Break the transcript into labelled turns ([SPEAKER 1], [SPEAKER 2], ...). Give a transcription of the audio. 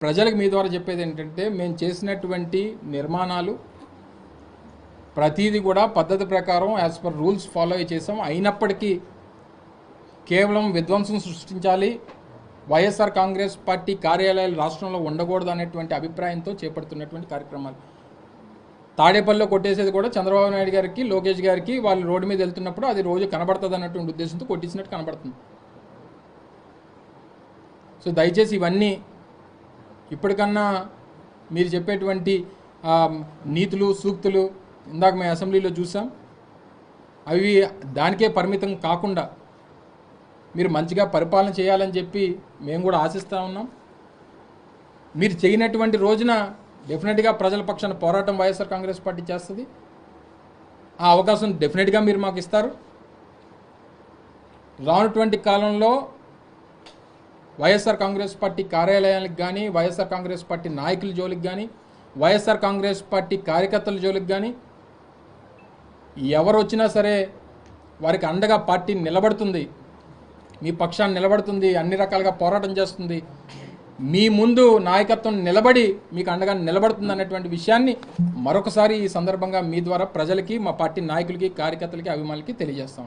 [SPEAKER 1] ప్రజలకు మీ ద్వారా చెప్పేది ఏంటంటే మేము చేసినటువంటి నిర్మాణాలు ప్రతిదీ కూడా పద్ధతి ప్రకారం యాజ్ పర్ రూల్స్ ఫాలో చేసాం. అయినప్పటికీ కేవలం విధ్వంసం సృష్టించాలి, వైఎస్ఆర్ కాంగ్రెస్ పార్టీ కార్యాలయాలు రాష్ట్రంలో ఉండకూడదు అనేటువంటి అభిప్రాయంతో చేపడుతున్నటువంటి కార్యక్రమాలు. తాడేపల్లిలో కొట్టేసేది కూడా చంద్రబాబు నాయుడు గారికి, లోకేష్ గారికి వాళ్ళు రోడ్డు మీద వెళ్తున్నప్పుడు అది రోజు కనబడుతుంది అన్నటువంటి ఉద్దేశంతో కొట్టించినట్టు కనబడుతుంది. సో దయచేసి ఇవన్నీ ఇప్పటికన్నా మీరు చెప్పేటువంటి నీతులు సూక్తులు ఇందాక మేము అసెంబ్లీలో చూసాం, అవి దానికే పరిమితం కాకుండా మీరు మంచిగా పరిపాలన చేయాలని చెప్పి మేము కూడా ఆశిస్తూ ఉన్నాం. మీరు చేయనటువంటి రోజున డెఫినెట్గా ప్రజల పక్షాన పోరాటం వైఎస్ఆర్ కాంగ్రెస్ పార్టీ చేస్తుంది. ఆ అవకాశం డెఫినెట్గా మీరు మాకు ఇస్తారు. రానటువంటి కాలంలో వైఎస్ఆర్ కాంగ్రెస్ పార్టీ కార్యాలయాలకు కానీ, వైఎస్ఆర్ కాంగ్రెస్ పార్టీ నాయకుల జోలికి కానీ, వైఎస్ఆర్ కాంగ్రెస్ పార్టీ కార్యకర్తల జోలికి కానీ ఎవరు వచ్చినా సరే వారికి అండగా పార్టీ నిలబడుతుంది, మీ పక్షాన్ని నిలబడుతుంది, అన్ని రకాలుగా పోరాటం చేస్తుంది, మీ ముందు నాయకత్వం నిలబడి మీకు అండగా నిలబడుతుంది అన్నటువంటి విషయాన్ని మరొకసారి ఈ సందర్భంగా మీ ద్వారా ప్రజలకి, మా పార్టీ నాయకులకి, కార్యకర్తలకి, అభిమానులకి తెలియజేస్తాం.